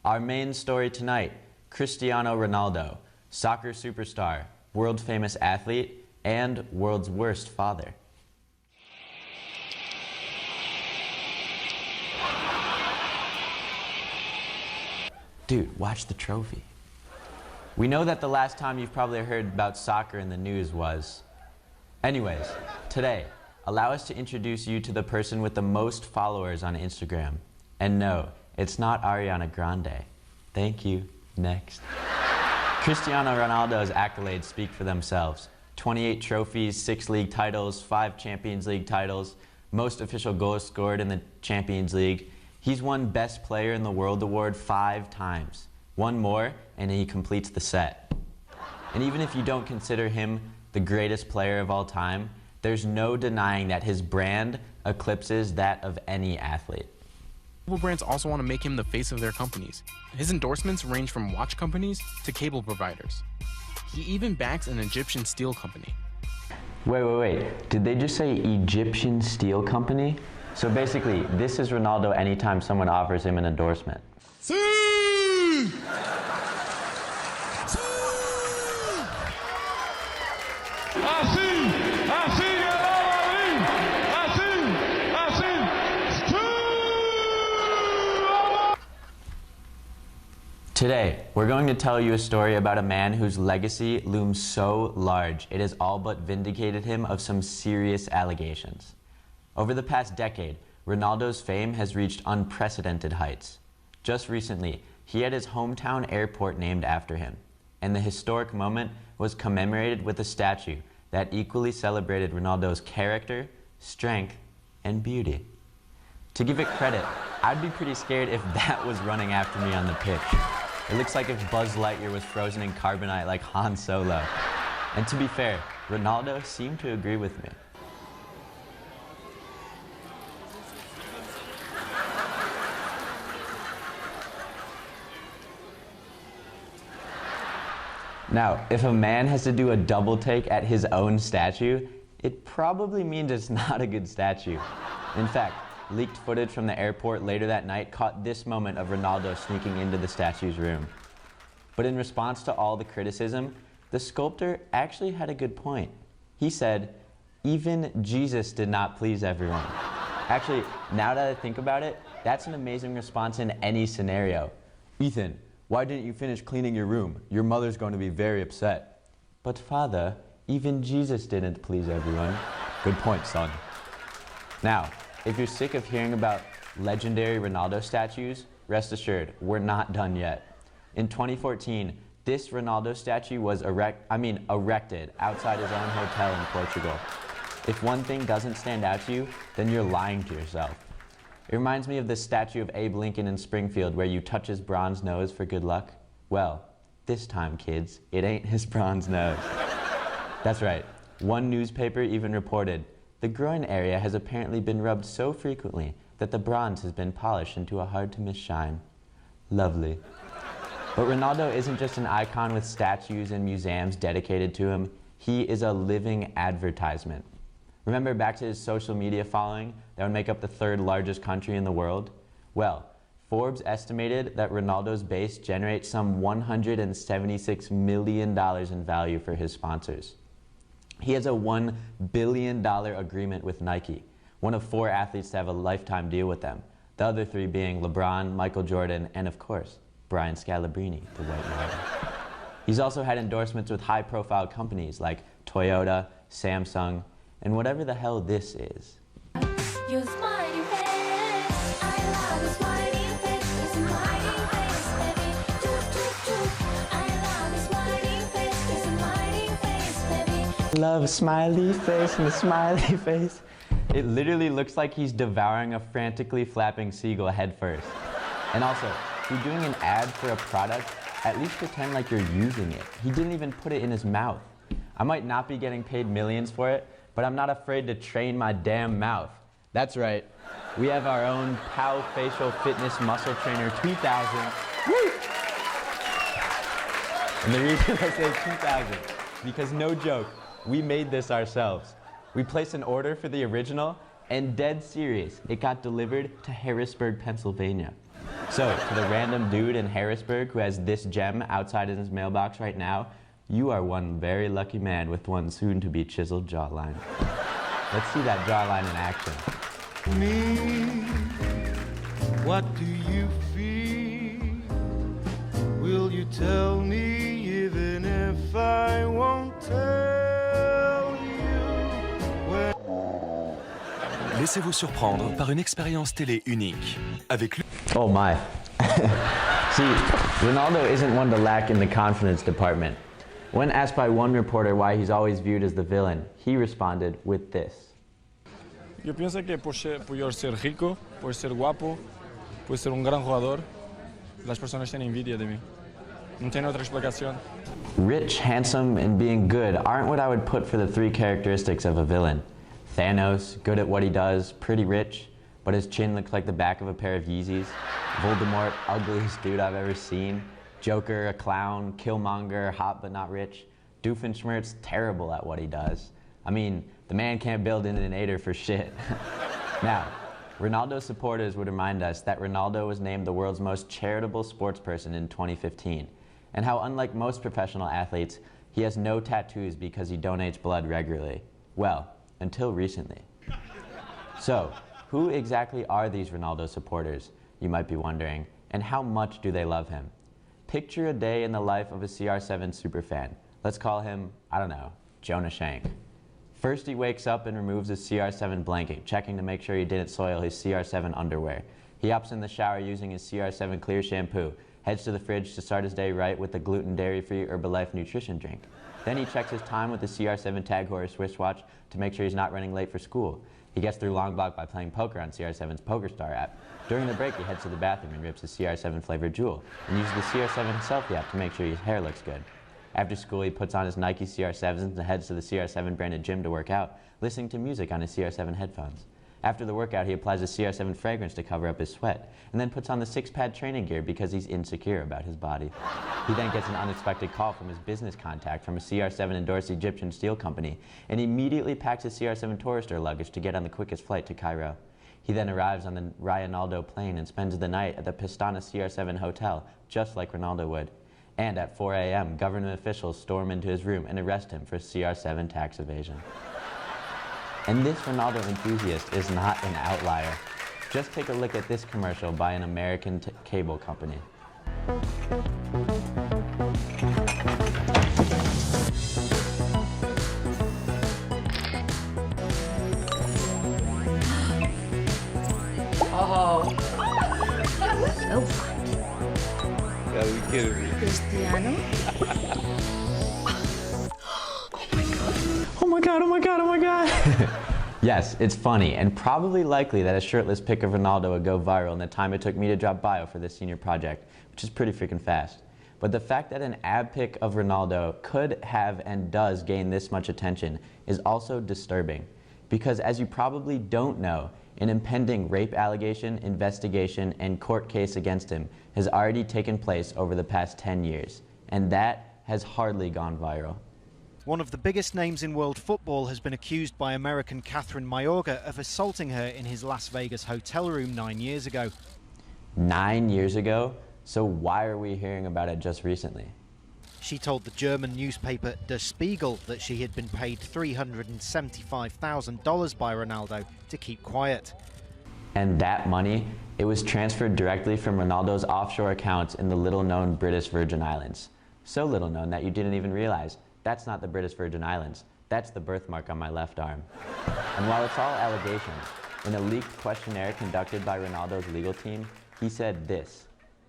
Our main story tonight, Cristiano Ronaldo, soccer superstar, world famous athlete, and world's worst father. Dude, watch the trophy. We know that the last time you've probably heard about soccer in the news was... Anyways, today, allow us to introduce you to the person with the most followers on Instagram. And no, it's not Ariana Grande. Thank you. Next. Cristiano Ronaldo's accolades speak for themselves. 28 trophies, 6 league titles, 5 Champions League titles, most official goals scored in the Champions League. He's won Best Player in the World award 5 times. One more, and he completes the set. And even if you don't consider him the greatest player of all time, there's no denying that his brand eclipses that of any athlete. Global brands also want to make him the face of their companies. His endorsements range from watch companies to cable providers. He even backs an Egyptian steel company. Wait. Did they just say Egyptian steel company? So basically, this is Ronaldo anytime someone offers him an endorsement. Today, we're going to tell you a story about a man whose legacy looms so large, it has all but vindicated him of some serious allegations. Over the past decade, Ronaldo's fame has reached unprecedented heights. Just recently, he had his hometown airport named after him, and the historic moment was commemorated with a statue that equally celebrated Ronaldo's character, strength, and beauty. To give it credit, I'd be pretty scared if that was running after me on the pitch. It looks like if Buzz Lightyear was frozen in carbonite like Han Solo. And to be fair, Ronaldo seemed to agree with me. Now, if a man has to do a double take at his own statue, it probably means it's not a good statue. In fact, leaked footage from the airport later that night caught this moment of Ronaldo sneaking into the statue's room. But in response to all the criticism, the sculptor actually had a good point. He said, even Jesus did not please everyone. Actually, now that I think about it, that's an amazing response in any scenario. Ethan, why didn't you finish cleaning your room? Your mother's going to be very upset. But Father, even Jesus didn't please everyone. Good point, son. Now, if you're sick of hearing about legendary Ronaldo statues, rest assured, we're not done yet. In 2014, this Ronaldo statue was erected outside his own hotel in Portugal. If one thing doesn't stand out to you, then you're lying to yourself. It reminds me of the statue of Abe Lincoln in Springfield where you touch his bronze nose for good luck. Well, this time, kids, it ain't his bronze nose. That's right. One newspaper even reported, the groin area has apparently been rubbed so frequently that the bronze has been polished into a hard-to-miss shine. Lovely. But Ronaldo isn't just an icon with statues and museums dedicated to him. He is a living advertisement. Remember back to his social media following that would make up the 3rd largest country in the world? Well, Forbes estimated that Ronaldo's base generates some $176 million in value for his sponsors. He has a $1 billion agreement with Nike, one of 4 athletes to have a lifetime deal with them, the other 3 being LeBron, Michael Jordan, and of course, Brian Scalabrine, the White Knight. He's also had endorsements with high-profile companies like Toyota, Samsung, and whatever the hell this is. Your smiley face, I love the smiley face, the smiley face, baby. Toot, toot, toot. I love the smiley face, the smiley face, baby. Love a smiley face and a smiley face. It literally looks like he's devouring a frantically flapping seagull headfirst. And also, if you're doing an ad for a product, at least pretend like you're using it. He didn't even put it in his mouth. I might not be getting paid millions for it, but I'm not afraid to train my damn mouth. That's right. We have our own POW Facial Fitness Muscle Trainer 2000. Woo! And the reason I say 2000, because no joke, we made this ourselves. We placed an order for the original, and dead serious, it got delivered to Harrisburg, Pennsylvania. So, to the random dude in Harrisburg who has this gem outside in his mailbox right now, you are one very lucky man with one soon-to-be chiseled jawline. Let's see that jawline in action. Me, what do you feel? Will you tell me even if I won't tell you? Laissez-vous surprendre par une expérience télé unique. Avec lui. Oh my. See, Ronaldo isn't one to lack in the confidence department. When asked by one reporter why he's always viewed as the villain, he responded with this. Yo pienso que por yo ser rico, por ser guapo, por ser un gran jugador, las personas tienen envidia de mí. No tiene otra explicación. Rich, handsome, and being good aren't what I would put for the three characteristics of a villain. Thanos, good at what he does, pretty rich, but his chin looks like the back of a pair of Yeezys. Voldemort, ugliest dude I've ever seen. Joker, a clown. Killmonger, hot but not rich. Doofenshmirtz, terrible at what he does. I mean, the man can't build an innator for shit. Now, Ronaldo supporters would remind us that Ronaldo was named the world's most charitable sports person in 2015, and how unlike most professional athletes, he has no tattoos because he donates blood regularly. Well, until recently. So, who exactly are these Ronaldo supporters, you might be wondering, and how much do they love him? Picture a day in the life of a CR7 superfan. Let's call him, I don't know, Jonah Shank. First he wakes up and removes his CR7 blanket, checking to make sure he didn't soil his CR7 underwear. He hops in the shower using his CR7 clear shampoo, heads to the fridge to start his day right with the gluten, dairy-free Herbalife nutrition drink. Then he checks his time with the CR7 Tag Heuer wristwatch to make sure he's not running late for school. He gets through long block by playing poker on CR7's PokerStar app. During the break, he heads to the bathroom and rips his CR7 flavored Juul, and uses the CR7 selfie app to make sure his hair looks good. After school, he puts on his Nike CR7s and heads to the CR7 branded gym to work out, listening to music on his CR7 headphones. After the workout, he applies a CR7 fragrance to cover up his sweat, and then puts on the six-pad training gear because he's insecure about his body. He then gets an unexpected call from his business contact from a CR7-endorsed Egyptian steel company, and immediately packs his CR7 tourister luggage to get on the quickest flight to Cairo. He then arrives on the Ronaldo plane and spends the night at the Pistana CR7 hotel, just like Ronaldo would. And at 4 a.m., government officials storm into his room and arrest him for CR7 tax evasion. And this Ronaldo enthusiast is not an outlier. Just take a look at this commercial by an American cable company. Oh. So fun. Gotta be kidding me. Cristiano? Oh my god, oh my god, oh my god! Yes, it's funny, and probably likely that a shirtless pic of Ronaldo would go viral in the time it took me to drop bio for this senior project, which is pretty freaking fast. But the fact that an ab pic of Ronaldo could have and does gain this much attention is also disturbing. Because as you probably don't know, an impending rape allegation, investigation, and court case against him has already taken place over the past 10 years, and that has hardly gone viral. One of the biggest names in world football has been accused by American Kathryn Mayorga of assaulting her in his Las Vegas hotel room 9 years ago. 9 years ago? So why are we hearing about it just recently? She told the German newspaper Der Spiegel that she had been paid $375,000 by Ronaldo to keep quiet. And that money, it was transferred directly from Ronaldo's offshore accounts in the little-known British Virgin Islands. So little known that you didn't even realize. That's not the British Virgin Islands. That's the birthmark on my left arm. And while it's all allegations, in a leaked questionnaire conducted by Ronaldo's legal team, he said this: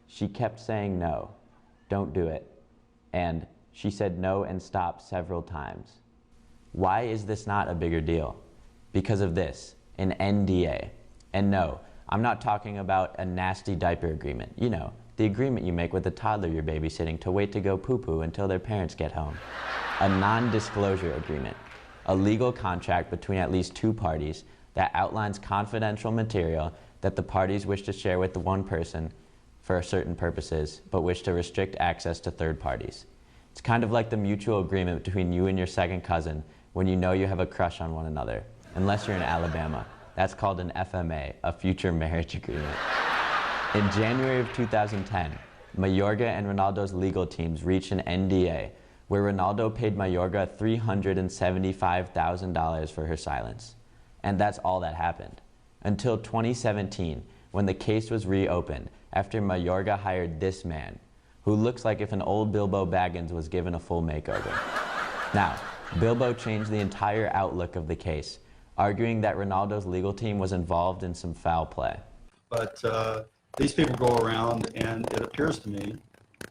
"She kept saying no, don't do it." And she said no and stop several times. Why is this not a bigger deal? Because of this, an NDA. And no, I'm not talking about a nasty diaper agreement. You know, the agreement you make with the toddler you're babysitting to wait to go poo-poo until their parents get home. A non-disclosure agreement, a legal contract between at least two parties that outlines confidential material that the parties wish to share with the one person for certain purposes, but wish to restrict access to third parties. It's kind of like the mutual agreement between you and your second cousin when you know you have a crush on one another, unless you're in Alabama. That's called an FMA, a future marriage agreement. In January of 2010, Mayorga and Ronaldo's legal teams reached an NDA where Ronaldo paid Mayorga $375,000 for her silence. And that's all that happened. Until 2017, when the case was reopened after Mayorga hired this man, who looks like if an old Bilbo Baggins was given a full makeover. Now, Bilbo changed the entire outlook of the case, arguing that Ronaldo's legal team was involved in some foul play. But these people go around, and it appears to me,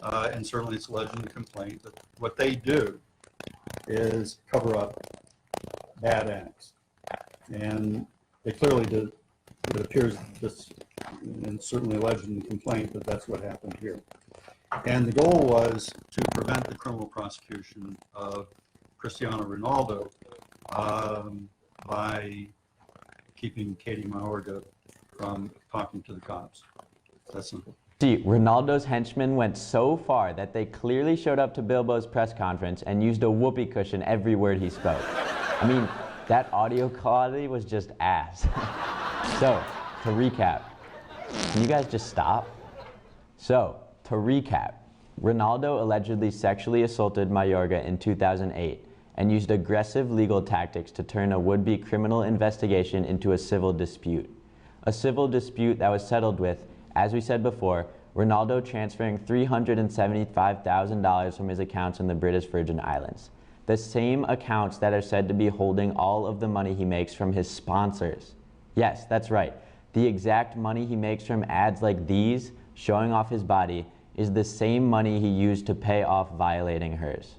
and certainly it's alleged in the complaint, that what they do is cover up bad acts. And they clearly did. It appears this, and certainly alleged in the complaint, that that's what happened here. And the goal was to prevent the criminal prosecution of Cristiano Ronaldo by keeping Kathryn Mayorga from talking to the cops. That's simple. See, Ronaldo's henchmen went so far that they clearly showed up to Bilbo's press conference and used a whoopee cushion every word he spoke. I mean, that audio quality was just ass. So, to recap, can you guys just stop? So, to recap, Ronaldo allegedly sexually assaulted Mayorga in 2008 and used aggressive legal tactics to turn a would-be criminal investigation into a civil dispute. A civil dispute that was settled with, as we said before, Ronaldo transferring $375,000 from his accounts in the British Virgin Islands. The same accounts that are said to be holding all of the money he makes from his sponsors. Yes, that's right. The exact money he makes from ads like these, showing off his body, is the same money he used to pay off violating hers.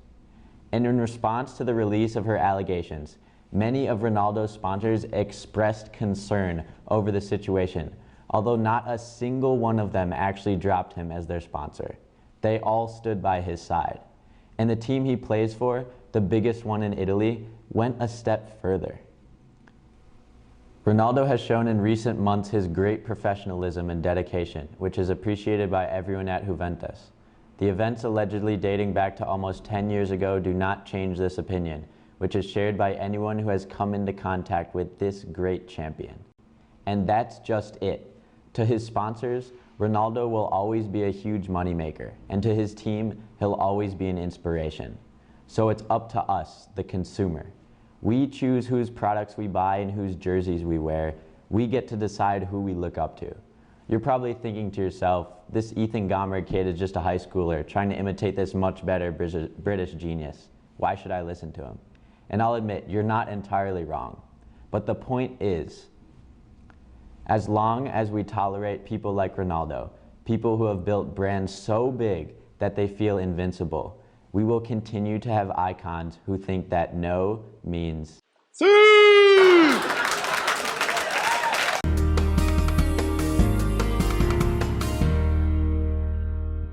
And in response to the release of her allegations, many of Ronaldo's sponsors expressed concern over the situation, although not a single one of them actually dropped him as their sponsor. They all stood by his side. And the team he plays for, the biggest one in Italy, went a step further. Ronaldo has shown in recent months his great professionalism and dedication, which is appreciated by everyone at Juventus. The events allegedly dating back to almost 10 years ago do not change this opinion, which is shared by anyone who has come into contact with this great champion. And that's just it. To his sponsors, Ronaldo will always be a huge moneymaker, and to his team, he'll always be an inspiration. So it's up to us, the consumer. We choose whose products we buy and whose jerseys we wear. We get to decide who we look up to. You're probably thinking to yourself, this Ethan Gomer kid is just a high schooler trying to imitate this much better British genius. Why should I listen to him? And I'll admit, you're not entirely wrong. But the point is, as long as we tolerate people like Ronaldo, people who have built brands so big that they feel invincible, we will continue to have icons who think that no means...